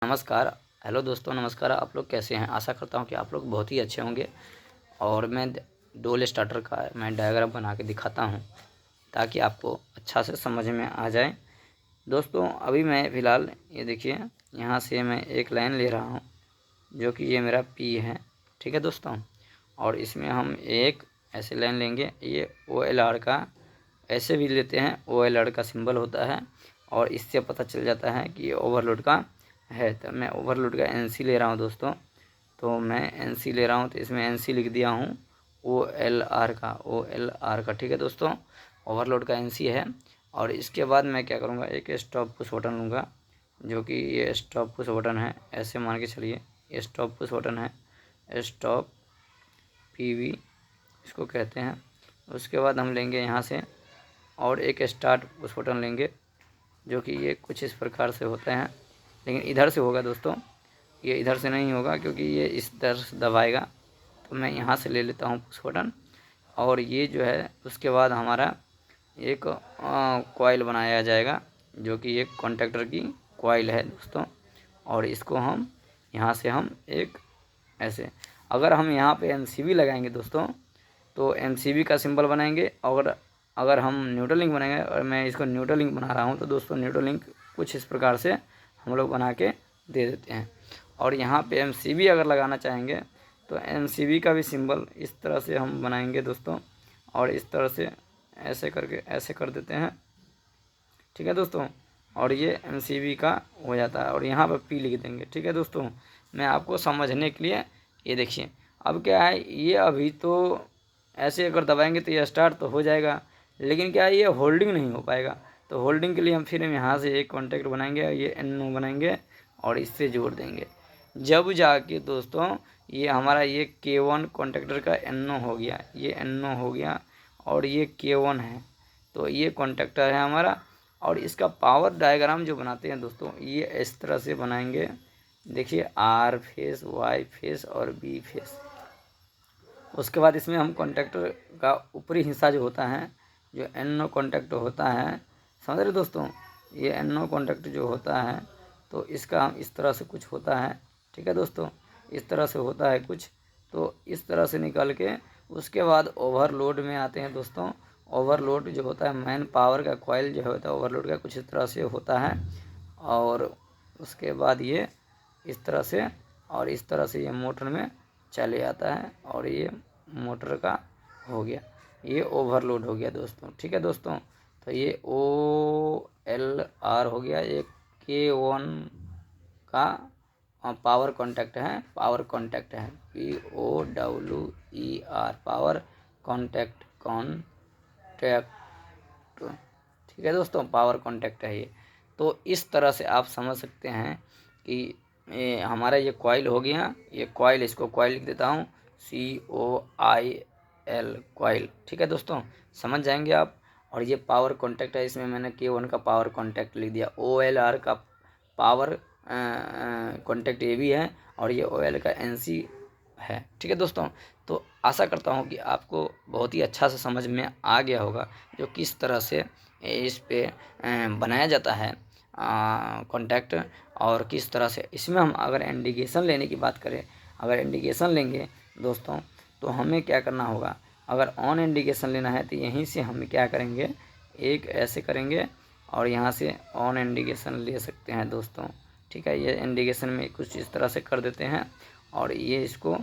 नमस्कार। हेलो दोस्तों, नमस्कार। आप लोग कैसे हैं? आशा करता हूँ कि आप लोग बहुत ही अच्छे होंगे। और मैं डोल स्टार्टर का मैं डायग्राम बना के दिखाता हूँ ताकि आपको अच्छा से समझ में आ जाए। दोस्तों अभी मैं फ़िलहाल ये देखिए, यहाँ से मैं एक लाइन ले रहा हूँ जो कि ये मेरा पी है, ठीक है दोस्तों। और इसमें हम एक ऐसे लाइन लेंगे, ये OLR का ऐसे भी लेते हैं, OLR का सिंबल होता है और इससे पता चल जाता है कि ये ओवरलोड का है। तो मैं ओवरलोड का NC ले रहा हूँ दोस्तों। तो मैं NC ले रहा हूँ तो इसमें NC लिख दिया हूँ OLR का, ठीक है दोस्तों। ओवरलोड का NC है। और इसके बाद मैं क्या करूँगा, एक स्टॉप पुश बटन लूँगा जो कि ये स्टॉप पुश बटन है, ऐसे मान के चलिए। ये स्टॉप पुश बटन है, स्टॉप PV इसको कहते हैं। उसके बाद हम लेंगे यहाँ से और एक स्टार्ट पुश बटन लेंगे जो कि ये कुछ इस प्रकार से होते हैं, लेकिन इधर से होगा दोस्तों, ये इधर से नहीं होगा क्योंकि ये इस तरह से दबाएगा। तो मैं यहाँ से ले लेता हूँ पुश बटन। और ये जो है उसके बाद हमारा एक कॉइल बनाया जाएगा जो कि एक कॉन्टैक्टर की कॉइल है दोस्तों। और इसको हम यहाँ से हम एक ऐसे, अगर हम यहाँ पे MCB लगाएंगे दोस्तों तो MCB का सिंबल बनाएंगे। और अगर हम न्यूट्रल लिंक बनाएंगे, और मैं इसको न्यूट्रल लिंक बना रहा हूँ तो दोस्तों न्यूट्रल लिंक कुछ इस प्रकार से हम लोग बना के दे देते हैं। और यहाँ पे MCB अगर लगाना चाहेंगे तो MCB का भी सिंबल इस तरह से हम बनाएंगे दोस्तों। और इस तरह से ऐसे करके ऐसे कर देते हैं, ठीक है दोस्तों। और ये MCB का हो जाता है और यहाँ पर P लिख देंगे, ठीक है दोस्तों। मैं आपको समझने के लिए ये देखिए, अब क्या है, ये अभी तो ऐसे अगर दबाएंगे तो ये स्टार्ट तो हो जाएगा, लेकिन क्या है ये होल्डिंग नहीं हो पाएगा। तो होल्डिंग के लिए हम फिर यहाँ से एक कॉन्टैक्ट बनाएंगे, ये NO बनाएंगे और इससे जोड़ देंगे। जब जाके दोस्तों ये हमारा ये K1 कॉन्टैक्टर का NO हो गया, ये NO हो गया और ये K1 है। तो ये कॉन्टैक्टर है हमारा। और इसका पावर डायग्राम जो बनाते हैं दोस्तों, ये इस तरह से बनाएंगे। देखिए R फेस, Y फेस और B फेस। उसके बाद इसमें हम कॉन्टैक्टर का ऊपरी हिस्सा जो होता है, जो NO कॉन्टैक्ट होता है, समझ रहे दोस्तों, ये NO कॉन्टैक्ट जो होता है तो इसका हम इस तरह से कुछ होता है, ठीक है दोस्तों। इस तरह से होता है कुछ, तो इस तरह से निकाल के उसके बाद ओवरलोड में आते हैं दोस्तों। ओवरलोड जो होता है, मैन पावर का कॉइल जो होता है ओवरलोड का कुछ इस तरह से होता है। और उसके बाद ये इस तरह से और इस तरह से ये मोटर में चले आता है और ये मोटर का हो गया, ये ओवरलोड हो गया दोस्तों, ठीक है दोस्तों। तो ये OLR हो गया, ये K1 का पावर कॉन्टैक्ट है, पावर कॉन्टैक्ट है, POWER पावर कॉन्टैक्ट, ठीक है दोस्तों, पावर कॉन्टैक्ट है ये। तो इस तरह से आप समझ सकते हैं कि हमारा ये कॉइल हो गया, ये कॉइल, इसको कॉइल लिख देता हूँ, COIL कॉइल, ठीक है दोस्तों, समझ जाएंगे आप। और ये पावर कॉन्टैक्ट है, इसमें मैंने K1 का पावर कॉन्टैक्ट लिख दिया। OLR का पावर कॉन्टैक्ट ये भी है और ये OL का NC है, ठीक है दोस्तों। तो आशा करता हूँ कि आपको बहुत ही अच्छा से समझ में आ गया होगा जो किस तरह से इस पे बनाया जाता है कॉन्टैक्ट, और किस तरह से इसमें हम अगर इंडिकेशन लेने की बात करें, अगर इंडिकेशन लेंगे दोस्तों तो हमें क्या करना होगा, अगर ऑन इंडिकेशन लेना है तो यहीं से हम क्या करेंगे, एक ऐसे करेंगे और यहाँ से ऑन इंडिकेशन ले सकते हैं दोस्तों, ठीक है। ये इंडिकेशन में कुछ इस तरह से कर देते हैं और ये इसको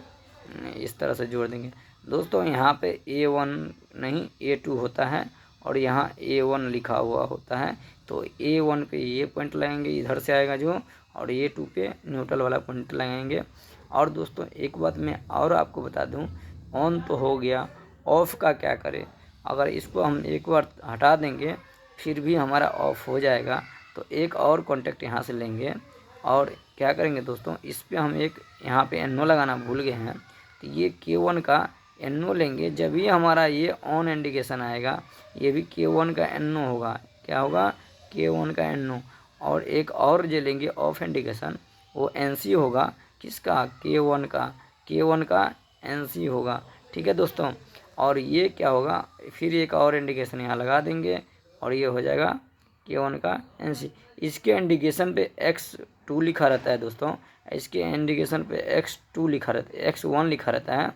इस तरह से जोड़ देंगे दोस्तों। यहाँ पे A1 नहीं A2 होता है और यहाँ A1 लिखा हुआ होता है। तो A1 पे ये पॉइंट लगाएंगे, इधर से आएगा जो, और A2 पे न्यूट्रल वाला पॉइंट लगाएंगे। और दोस्तों एक बात मैं और आपको बता दूं, ऑन तो हो गया, ऑफ का क्या करें। अगर इसको हम एक बार हटा देंगे फिर भी हमारा ऑफ हो जाएगा। तो एक और कॉन्टैक्ट यहाँ से लेंगे और क्या करेंगे दोस्तों, इस पर हम एक यहाँ पे NO लगाना भूल गए हैं, तो ये K1 का NO लेंगे। जब भी हमारा ये ऑन इंडिकेशन आएगा, ये भी K1 का NO होगा, क्या होगा, K1 का NO। और एक और जो लेंगे ऑफ इंडिकेशन, वो NC होगा, किसका, K1 का NC होगा, ठीक है दोस्तों। और ये क्या होगा, फिर एक और इंडिकेशन यहाँ लगा देंगे और ये हो जाएगा K1 का NC। इसके इंडिकेशन पे X X2 लिखा रहता है दोस्तों, इसके इंडिकेशन पे X2 लिखा रहता है, X1 लिखा रहता है,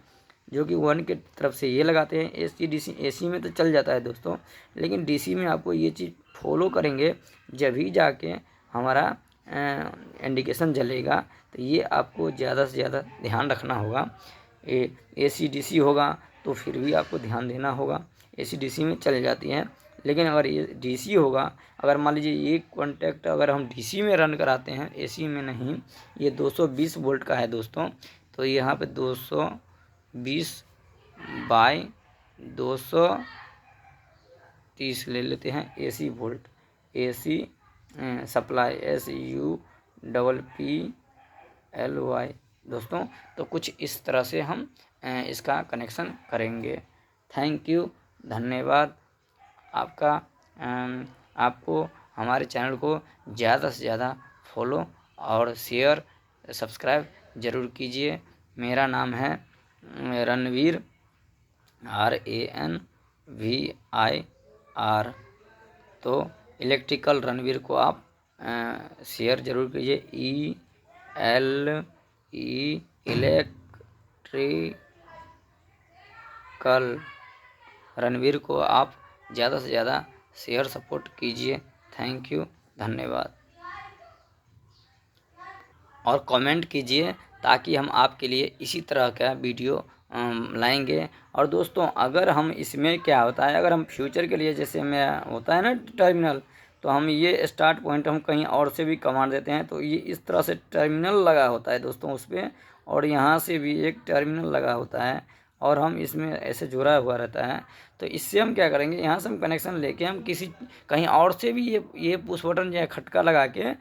जो कि 1 की तरफ से ये लगाते हैं। AC DC AC में तो चल जाता है दोस्तों, लेकिन DC में आपको ये चीज़ फॉलो करेंगे जब ही जाके हमारा इंडिकेशन जलेगा। तो ये आपको ज़्यादा से ज़्यादा ध्यान रखना होगा। AC DC होगा तो फिर भी आपको ध्यान देना होगा, AC DC में चल जाती है। लेकिन अगर ये DC होगा, अगर मान लीजिए ये कॉन्टैक्ट अगर हम DC में रन कराते हैं, AC में नहीं, ये 220 वोल्ट का है दोस्तों, तो यहाँ पे 220 बाय 230 ले लेते हैं AC volt, AC supply SUPPLY दोस्तों। तो कुछ इस तरह से हम इसका कनेक्शन करेंगे। थैंक यू, धन्यवाद आपका। आपको हमारे चैनल को ज़्यादा से ज़्यादा फॉलो और शेयर सब्सक्राइब ज़रूर कीजिए। मेरा नाम है रणवीर, RANVIR। तो इलेक्ट्रिकल रणवीर को आप शेयर ज़रूर कीजिए। इलेक्ट्रिकल रणवीर को आप ज़्यादा से ज़्यादा शेयर सपोर्ट कीजिए। थैंक यू, धन्यवाद। और कमेंट कीजिए ताकि हम आपके लिए इसी तरह का वीडियो लाएंगे। और दोस्तों अगर हम इसमें क्या होता है, अगर हम फ्यूचर के लिए जैसे में होता है ना टर्मिनल, तो हम ये स्टार्ट पॉइंट हम कहीं और से भी कमांड देते हैं, तो ये इस तरह से टर्मिनल लगा होता है दोस्तों उस पर, और यहाँ से भी एक टर्मिनल लगा होता है, और हम इसमें ऐसे जुड़ा हुआ रहता है। तो इससे हम क्या करेंगे, यहाँ से हम कनेक्शन लेके हम किसी कहीं और से भी ये पुश बटन या खटका लगा के,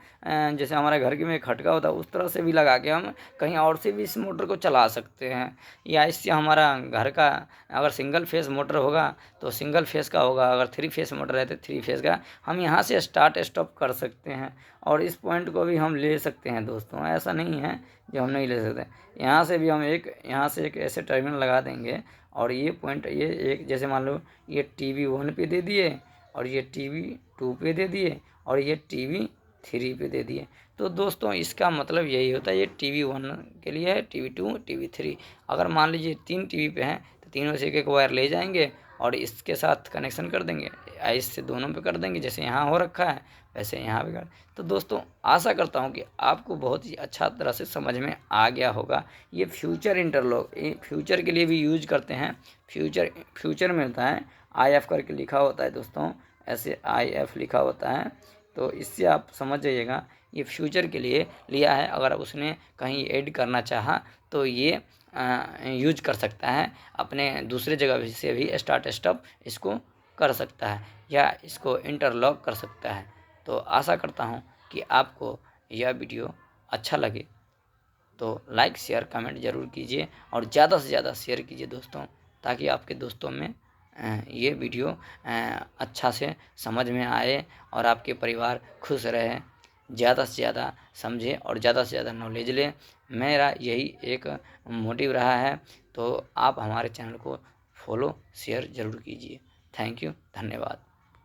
जैसे हमारे घर के में खटका होता है उस तरह से भी लगा के हम कहीं और से भी इस मोटर को चला सकते हैं। या इससे हमारा घर का अगर सिंगल फेस मोटर होगा तो सिंगल फेस का होगा, अगर 3 फेस मोटर है तो 3 फेस का हम यहाँ से स्टार्ट स्टॉप कर सकते हैं। और इस पॉइंट को भी हम ले सकते हैं दोस्तों, ऐसा नहीं है जो हम नहीं ले सकते। यहाँ से भी हम यहाँ से एक ऐसे टर्मिनल लगा देंगे, और ये पॉइंट ये एक जैसे मान लो ये TV 1 पे दे दिए, और ये TV 2 पे दे दिए, और ये TV 3 पे दे दिए। तो दोस्तों इसका मतलब यही होता है, ये TV 1 के लिए है, TV 2 TV 3। अगर मान लीजिए 3 TV पे हैं तो तीनों से एक वायर ले जाएंगे और इसके साथ कनेक्शन कर देंगे, इससे दोनों पे कर देंगे, जैसे यहाँ हो रखा है वैसे यहाँ पे कर। तो दोस्तों आशा करता हूँ कि आपको बहुत ही अच्छा तरह से समझ में आ गया होगा। ये फ्यूचर इंटरलॉक फ्यूचर के लिए भी यूज करते हैं। फ्यूचर में होता है IF करके लिखा होता है दोस्तों, ऐसे IF लिखा होता है। तो इससे आप समझ जाइएगा ये फ्यूचर के लिए लिया है। अगर उसने कहीं ऐड करना चाहा तो ये यूज कर सकता है, अपने दूसरे जगह से भी स्टार्ट स्टॉप इसको कर सकता है, या इसको इंटरलॉक कर सकता है। तो आशा करता हूँ कि आपको यह वीडियो अच्छा लगे, तो लाइक शेयर कमेंट ज़रूर कीजिए, और ज़्यादा से ज़्यादा शेयर कीजिए दोस्तों, ताकि आपके दोस्तों में ये वीडियो अच्छा से समझ में आए और आपके परिवार खुश रहे, ज़्यादा से ज़्यादा समझे और ज़्यादा से ज़्यादा नॉलेज लें। मेरा यही एक मोटिव रहा है। तो आप हमारे चैनल को फॉलो शेयर ज़रूर कीजिए। थैंक यू, धन्यवाद।